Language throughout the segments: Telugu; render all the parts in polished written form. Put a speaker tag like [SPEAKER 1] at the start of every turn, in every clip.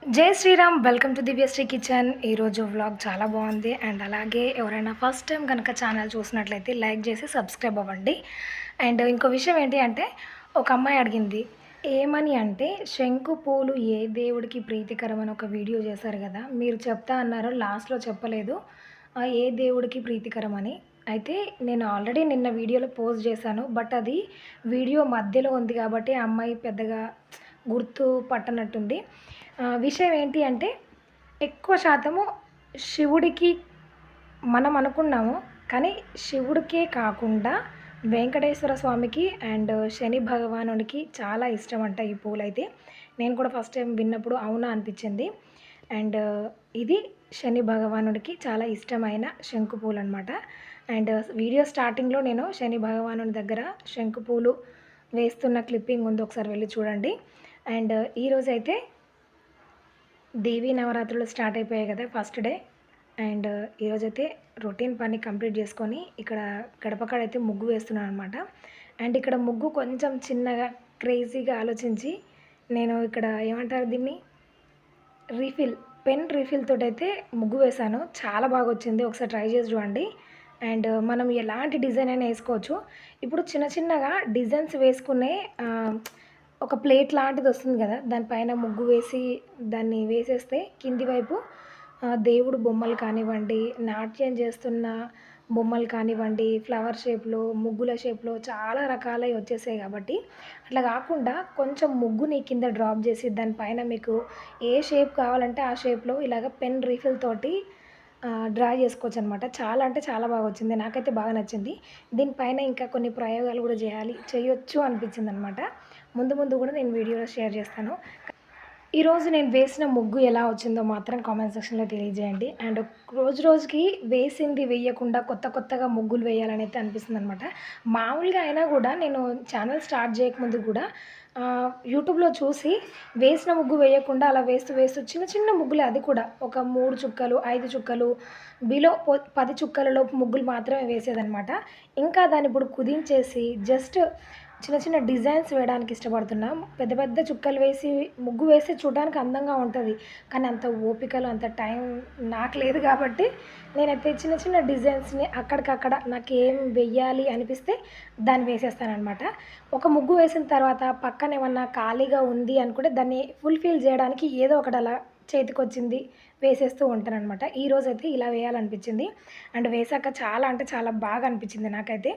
[SPEAKER 1] జై Shriram. Welcome to Divyasri kitchen. ఈరోజు వ్లాగ్ చాలా బాగుంది. అండ్ అలాగే ఎవరైనా ఫస్ట్ టైం కనుక ఛానల్ చూసినట్లయితే లైక్ చేసి సబ్స్క్రైబ్ అవ్వండి. అండ్ ఇంకో విషయం ఏంటి అంటే, ఒక అమ్మాయి అడిగింది ఏమని అంటే, శంకు పూలు ఏ దేవుడికి ప్రీతికరం అని ఒక వీడియో చేశారు కదా, మీరు చెప్తా అన్నారు, లాస్ట్లో చెప్పలేదు ఏ దేవుడికి ప్రీతికరం అని. అయితే నేను ఆల్రెడీ నిన్న వీడియోలో పోస్ట్ చేశాను, బట్ అది వీడియో మధ్యలో ఉంది కాబట్టి ఆ అమ్మాయి పెద్దగా గుర్తు పట్టనట్టుంది. విషయం ఏంటి అంటే, ఎక్కువ శాతము శివుడికి మనం అనుకున్నాము, కానీ శివుడికే కాకుండా వెంకటేశ్వర స్వామికి అండ్ శని భగవానుడికి చాలా ఇష్టం అంట ఈ పూలైతే. నేను కూడా ఫస్ట్ టైం విన్నప్పుడు అవునా అనిపించింది. అండ్ ఇది శని భగవానుడికి చాలా ఇష్టమైన శంకు పూలు అనమాట. అండ్ వీడియో స్టార్టింగ్లో నేను శని భగవానుడి దగ్గర శంకు పూలు వేస్తున్న క్లిప్పింగ్ ఉంది, ఒకసారి వెళ్ళి చూడండి. అండ్ ఈరోజైతే దేవీ నవరాత్రులు స్టార్ట్ అయిపోయాయి కదా, ఫస్ట్ డే. అండ్ ఈరోజైతే రొటీన్ పని కంప్లీట్ చేసుకొని ఇక్కడ గడపకాడైతే ముగ్గు వేస్తున్నాను అనమాట. అండ్ ఇక్కడ ముగ్గు కొంచెం చిన్నగా క్రేజీగా ఆలోచించి నేను ఇక్కడ ఏమంటారు దీన్ని, పెన్ రీఫిల్ తోటి అయితే ముగ్గు వేశాను. చాలా బాగా వచ్చింది, ఒకసారి ట్రై చేసి చూడండి. అండ్ మనం ఎలాంటి డిజైన్ అయినా వేసుకోవచ్చు. ఇప్పుడు చిన్న చిన్నగా డిజైన్స్ వేసుకునే ఒక ప్లేట్ లాంటిది వస్తుంది కదా, దానిపైన ముగ్గు వేసి దాన్ని వేసేస్తే కింది వైపు దేవుడు బొమ్మలు కానివ్వండి, నాట్యం చేస్తున్న బొమ్మలు కానివ్వండి, ఫ్లవర్ షేప్లో, ముగ్గుల షేప్లో చాలా రకాలవి వచ్చేసాయి. కాబట్టి అట్లా కాకుండా కొంచెం ముగ్గుని కింద డ్రాప్ చేసి దానిపైన మీకు ఏ షేప్ కావాలంటే ఆ షేప్లో ఇలాగ పెన్ రీఫిల్ తోటి డ్రా చేసుకోవచ్చు అనమాట. చాలా అంటే చాలా బాగా వచ్చింది, నాకైతే బాగా నచ్చింది. దీనిపైన ఇంకా కొన్ని ప్రయోగాలు కూడా చేయొచ్చు అనిపించింది అనమాట. ముందు ముందు కూడా నేను వీడియోలో షేర్ చేస్తాను. ఈరోజు నేను వేసిన ముగ్గు ఎలా వచ్చిందో మాత్రం కామెంట్ సెక్షన్లో తెలియజేయండి. అండ్ రోజుకి వేసింది వేయకుండా కొత్తగా ముగ్గులు వేయాలని అయితే అనిపిస్తుంది అనమాట. మామూలుగా అయినా కూడా నేను ఛానల్ స్టార్ట్ చేయకముందు కూడా యూట్యూబ్లో చూసి వేసిన ముగ్గు వేయకుండా అలా వేస్తూ చిన్న చిన్న ముగ్గులే, అది కూడా ఒక 3 చుక్కలు 5 చుక్కలు బిలో 10 చుక్కలలోపు ముగ్గులు మాత్రమే వేసేదనమాట. ఇంకా దాన్ని ఇప్పుడు కుదించేసి జస్ట్ చిన్న చిన్న డిజైన్స్ వేయడానికి ఇష్టపడుతున్నాం. పెద్ద పెద్ద చుక్కలు వేసి ముగ్గు వేసి చూడడానికి అందంగా ఉంటుంది, కానీ అంత ఓపికలు అంత టైం నాకు లేదు. కాబట్టి నేనైతే చిన్న చిన్న డిజైన్స్ని అక్కడికక్కడ నాకు ఏం వెయ్యాలి అనిపిస్తే దాన్ని వేసేస్తానమాట. ఒక ముగ్గు వేసిన తర్వాత పక్కన ఏమన్నా ఖాళీగా ఉంది అనుకుంటే దాన్ని ఫుల్ఫిల్ చేయడానికి ఏదో ఒకటి అలా చేతికి వచ్చింది వేసేస్తూ ఉంటానన్నమాట. ఈరోజైతే ఇలా వేయాలనిపించింది. అండ్ వేసాక చాలా అంటే చాలా బాగా అనిపించింది నాకైతే.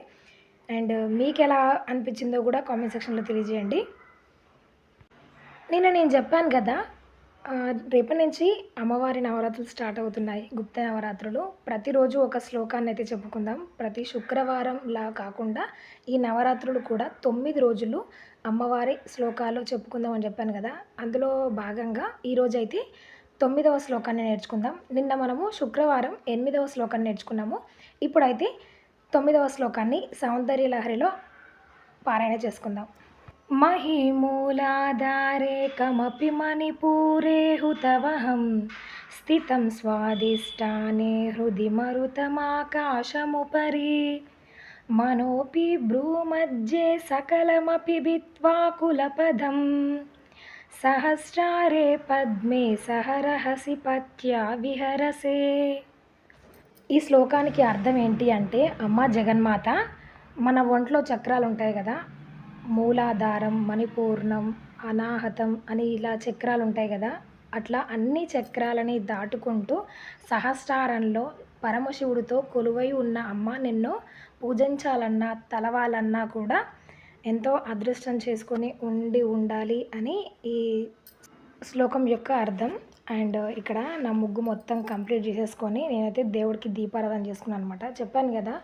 [SPEAKER 1] అండ్ మీకు ఎలా అనిపించిందో కూడా కామెంట్ సెక్షన్లో తెలియజేయండి. నేను చెప్పాను కదా, రేపటి నుంచి అమ్మవారి నవరాత్రులు స్టార్ట్ అవుతున్నాయి, గుప్త నవరాత్రులు. ప్రతిరోజు ఒక శ్లోకాన్ని అయితే చెప్పుకుందాం. ప్రతి శుక్రవారంలా కాకుండా ఈ నవరాత్రులు కూడా 9 రోజులు అమ్మవారి శ్లోకాలు చెప్పుకుందాం అని చెప్పాను కదా. అందులో భాగంగా ఈరోజైతే 9వ శ్లోకాన్ని నేర్చుకుందాం. నిన్న మనము శుక్రవారం 8వ శ్లోకాన్ని నేర్చుకున్నాము. ఇప్పుడైతే 9వ శ్లోకాన్ని సౌందర్య లహరిలో పారాయణ చేసుకుందాం. మహిమూలాధారే కమపి మణిపూరే హుతవహం స్థితం స్వాదిష్టానే హృది మరుతమాకాశముపరి మనోపి భ్రూమధ్యే సకలమపి భిత్వా కులపదం సహస్రారే పద్మే సహరహసి పత్యా విహరసే. ఈ శ్లోకానికి అర్థం ఏంటి అంటే, అమ్మ జగన్మాత మన ఒంట్లో చక్రాలు ఉంటాయి కదా, మూలాధారం, మణిపూర్ణం, అనాహతం అని ఇలా చక్రాలు ఉంటాయి కదా, అట్లా అన్ని చక్రాలని దాటుకుంటూ సహస్రారంలో పరమశివుడితో కొలువై ఉన్న అమ్మ నిన్ను పూజించాలన్నా తలవాలన్నా కూడా ఎంతో అదృష్టం చేసుకొని ఉండాలి అని ఈ శ్లోకం యొక్క అర్థం. అండ్ ఇక్కడ నా ముగ్గు మొత్తం కంప్లీట్ చేసేసుకొని నేనైతే దేవుడికి దీపారాధన చేసుకున్నాను అనమాట. చెప్పాను కదా,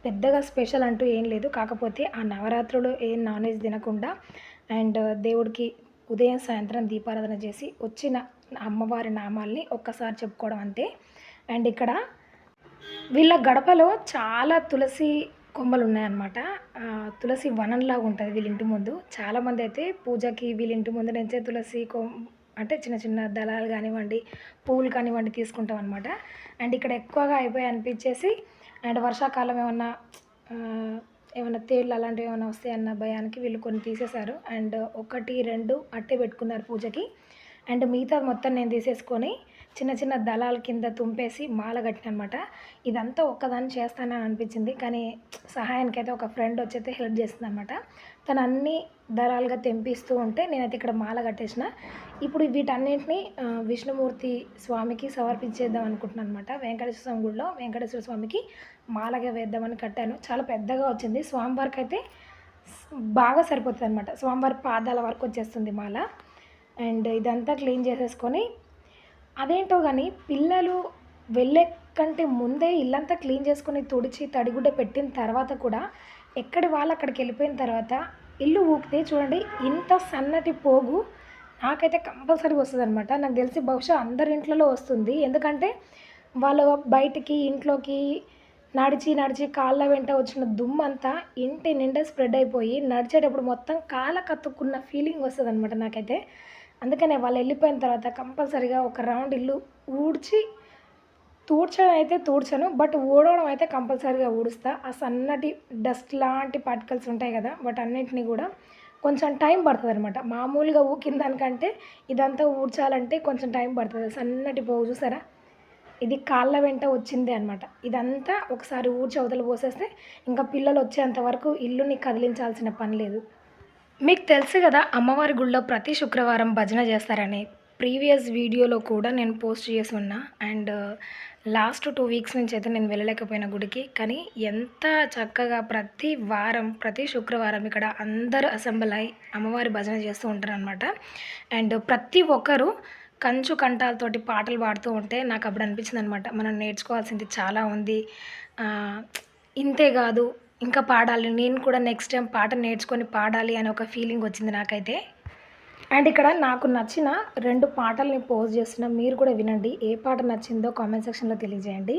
[SPEAKER 1] పెద్దగా స్పెషల్ అంటూ ఏం లేదు, కాకపోతే ఆ నవరాత్రులు ఏం నాన్ వెజ్ తినకుండా అండ్ దేవుడికి ఉదయం సాయంత్రం దీపారాధన చేసి వచ్చిన అమ్మవారి నామాల్ని ఒక్కసారి చెప్పుకోవడం అంతే. అండ్ ఇక్కడ వీళ్ళ గడపలో చాలా తులసి కొమ్మలు ఉన్నాయన్నమాట. తులసి వనంలాగా ఉంటుంది వీళ్ళ ఇంటి ముందు. చాలామంది అయితే పూజకి వీళ్ళ ఇంటి ముందు నుంచే తులసి అంటే చిన్న చిన్న దళాలు కానివ్వండి, పువ్వులు కానివ్వండి తీసుకుంటాం అనమాట. అండ్ ఇక్కడ ఎక్కువగా అయిపోయి అనిపించేసి, అండ్ వర్షాకాలం ఏమన్నా తేళ్ళు అలాంటివి ఏమైనా వస్తాయన్న భయానికి వీళ్ళు కొన్ని తీసేశారు. అండ్ 1, 2 అట్టే పెట్టుకున్నారు పూజకి. అండ్ మిగతాది మొత్తం నేను తీసేసుకొని చిన్న చిన్న దళాల కింద తుంపేసి మాల కట్టిననమాట. ఇదంతా ఒక్కదాన్ని చేస్తానని అనిపించింది, కానీ సహాయానికైతే ఒక ఫ్రెండ్ వచ్చైతే హెల్ప్ చేసిందనమాట. తను అన్నీ దళాలుగా తెంపిస్తూ ఉంటే నేనైతే ఇక్కడ మాల కట్టేసిన. ఇప్పుడు వీటన్నింటినీ విష్ణుమూర్తి స్వామికి సమర్పించేద్దాం అనుకుంటున్నాను అనమాట. వెంకటేశ్వర స్వామి గుడిలో వెంకటేశ్వర స్వామికి మాలగా వేద్దామని కట్టాను. చాలా పెద్దగా వచ్చింది. స్వామివారికి అయితే బాగా సరిపోతుంది అనమాట. స్వామివారి పాదాల వరకు వచ్చేస్తుంది మాల. అండ్ ఇదంతా క్లీన్ చేసేసుకొని, అదేంటో కానీ పిల్లలు వెళ్ళే కంటే ముందే ఇల్లంతా క్లీన్ చేసుకొని తుడిచి తడిగుడ్డ పెట్టిన తర్వాత కూడా ఎక్కడి వాళ్ళు అక్కడికి వెళ్ళిపోయిన తర్వాత ఇల్లు ఊపితే చూడండి ఇంత సన్నటి పోగు నాకైతే కంపల్సరీగా వస్తుంది అనమాట. నాకు తెలిసి బహుశా అందరి ఇంట్లలో వస్తుంది. ఎందుకంటే వాళ్ళు బయటికి ఇంట్లోకి నడిచి నడిచి కాళ్ళ వెంట వచ్చిన దుమ్మంతా ఇంటి నిండా స్ప్రెడ్ అయిపోయి నడిచేటప్పుడు మొత్తం కాళ్ళ కత్తుక్కున్న ఫీలింగ్ వస్తుంది అనమాట నాకైతే. అందుకనే వాళ్ళు వెళ్ళిపోయిన తర్వాత కంపల్సరీగా ఒక రౌండ్ ఇల్లు ఊడ్చి, తూడ్చడం అయితే తూడ్చను, బట్ ఊడవడం అయితే కంపల్సరీగా ఊడుస్తా. ఆ సన్నటి డస్ట్ లాంటి పార్టికల్స్ ఉంటాయి కదా, వాటన్నింటినీ కూడా కొంచెం టైం పడుతుంది అనమాట. మామూలుగా ఊకిన దానికంటే ఇదంతా ఊడ్చాలంటే కొంచెం టైం పడుతుంది. సన్నటి పోగు చూసారా, ఇది కాళ్ళ వెంట వచ్చిందే అనమాట. ఇదంతా ఒకసారి ఊడ్చి అవతల పోసేస్తే ఇంకా పిల్లలు వచ్చేంత వరకు ఇల్లుని కదిలించాల్సిన పని లేదు. మీకు తెలుసు కదా అమ్మవారి గుడిలో ప్రతి శుక్రవారం భజన చేస్తారని. ప్రీవియస్ వీడియోలో కూడా నేను పోస్ట్ చేసి ఉన్నా. అండ్ లాస్ట్ 2 వీక్స్ నుంచి అయితే నేను వెళ్ళలేకపోయిన గుడికి. కానీ ఎంత చక్కగా ప్రతి వారం ప్రతి శుక్రవారం ఇక్కడ అందరూ అసెంబ్ల్ అయ్యి అమ్మవారి భజన చేస్తూ ఉంటారు అనమాట. అండ్ ప్రతి ఒక్కరూ కంచు కంఠాలతోటి పాటలు పాడుతూ ఉంటే నాకు అప్పుడు అనిపించింది అనమాట, మనం నేర్చుకోవాల్సింది చాలా ఉంది, ఇంతే కాదు ఇంకా పాడాలి, నేను కూడా నెక్స్ట్ టైం పాట నేర్చుకొని పాడాలి అని ఒక ఫీలింగ్ వచ్చింది నాకైతే. అండ్ ఇక్కడ నాకు నచ్చిన 2 పాటల్ని పోస్ట్ చేస్తున్నా, మీరు కూడా వినండి. ఏ పాట నచ్చిందో కామెంట్ సెక్షన్లో తెలియజేయండి.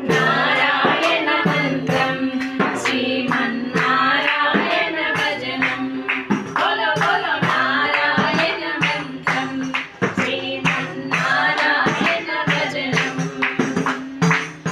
[SPEAKER 2] నారాయణ మంత్రం శ్రీమన్నారాయణ భజనం బోలో బోలో నారాయణ మంత్రం శ్రీమన్నారాయణ భజనం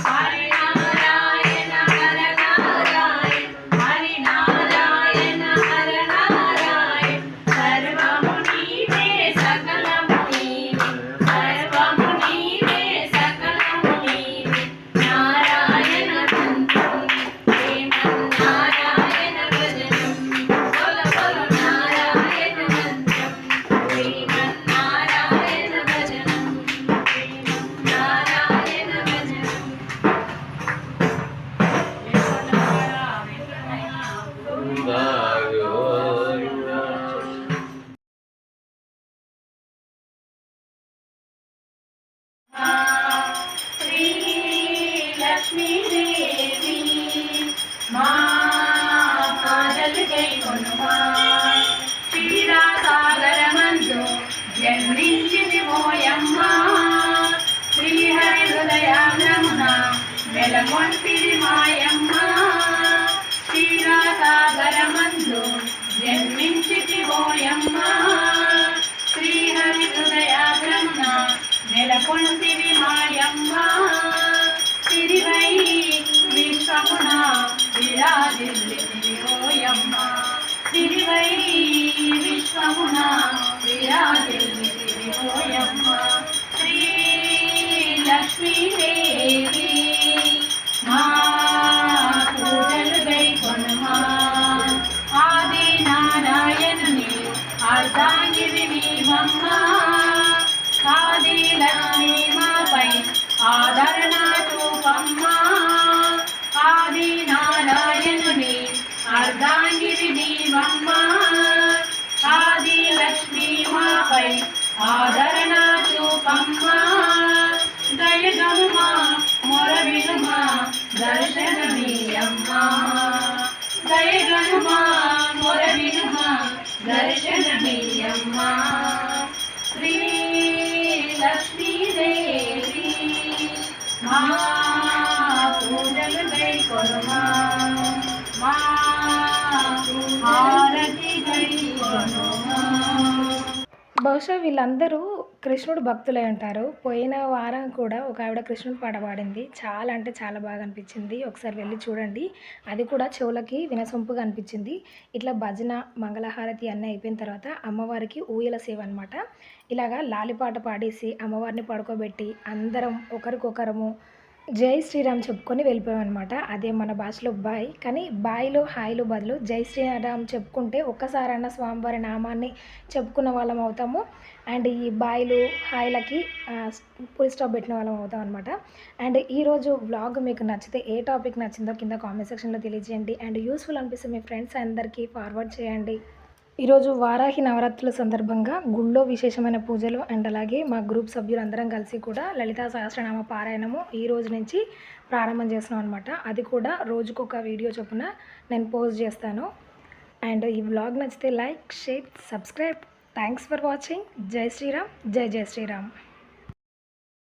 [SPEAKER 2] హరి నారాయణ హర నారాయణ హరి నారాయణ హర నారాయణ సర్వము నీవే సకలము నీవే సర్వము నీవే సకలము నీవే నారాయణ మంత్రం శ్రీమన్నారాయణ భజనం బోలో బోలో నారాయణ మంత్రం శ్రీమన్నారాయణ భజనం శ్రీమన్నారాయణ భజనం శ్రీ లక్ష్మీదేవి మా పాదలు కైకొనుమా క్షీరాసాగరమందు జన్మించింది మోయమ్మ శ్రీహరి హృదయాంగమున వెలగొంటిది మాయమ్మ క్షీరాసాగరమందు జన్మించింది మోయమ్మ శ్రీహరి హృదయాంగమున నెలకొంటిది మాయమ్మ తిరివై విశ్వమున విరాజిల్లితివి ఓయమ్మ తిరివై విశ్వమున విరాజిల్లితివి ఓయమ్మ శ్రీ లక్ష్మీదేవి మా పూజలు గైకొనుమా ఆది నారాయణుని అర్ధాంగివి నీవమ్మ ఆది లక్ష్మీ మాపై ఆదరణ చూపమ్మ ఆది నారాయణుని అర్ధాంగిరి నీవమ్మ ఆది లక్ష్మీ మాపై ఆదరణ చూపమ్మ దయగనుమా మొరవినుమా దర్శనమీయమ్మ దయగనుమా మొరవినుమా దర్శనమీయమ్మ శ్రీ లక్ష్మీదేవి మా పూజలు గైకొనుమా మా హారతి గైకొనుమా.
[SPEAKER 1] బహుశా వీళ్ళందరూ కృష్ణుడు భక్తులై ఉంటారు. పోయిన వారం కూడా ఒక ఆవిడ కృష్ణుడు పాట పాడింది. చాలా అంటే చాలా బాగా అనిపించింది. ఒకసారి వెళ్ళి చూడండి. అది కూడా చెవులకి వినసొంపుగా అనిపించింది. ఇట్లా భజన మంగళహారతి అన్నీ అయిపోయిన తర్వాత అమ్మవారికి ఊయల సేవ అనమాట. ఇలాగా లాలిపాట పాడేసి అమ్మవారిని పడుకోబెట్టి అందరం ఒకరికొకరము జై శ్రీరామ్ చెప్పుకొని వెళ్ళిపోయామన్నమాట. అదే మన భాషలో బాయ్. కానీ బాయ్లో హాయ్లో బదులు జై శ్రీరామ్ చెప్పుకుంటే ఒక్కసారైనా స్వామివారి నామాన్ని చెప్పుకున్న వాళ్ళం అవుతాము. అండ్ ఈ బాయ్లు హాయ్లకి ఫుల్ స్టాప్ పెట్టిన వాళ్ళం అవుతాం అనమాట. అండ్ ఈరోజు వ్లాగ్ మీకు నచ్చితే ఏ టాపిక్ నచ్చిందో కింద కామెంట్ సెక్షన్లో తెలియజేయండి. అండ్ యూస్ఫుల్ అనిపిస్తే మీ ఫ్రెండ్స్ అందరికీ ఫార్వర్డ్ చేయండి. ఈరోజు వారాహి నవరాత్రుల సందర్భంగా గుళ్ళో విశేషమైన పూజలు అండ్ అలాగే మా గ్రూప్ సభ్యులందరం కలిసి కూడా లలితా సహస్రనామ పారాయణము ఈ రోజు నుంచి ప్రారంభం చేస్తున్నాం అనమాట. అది కూడా రోజుకొక వీడియో చొప్పున నేను పోస్ట్ చేస్తాను. అండ్ ఈ వ్లాగ్ నచ్చితే like, share, subscribe. Thanks for watching. జై శ్రీరామ్, జై జై శ్రీరామ్.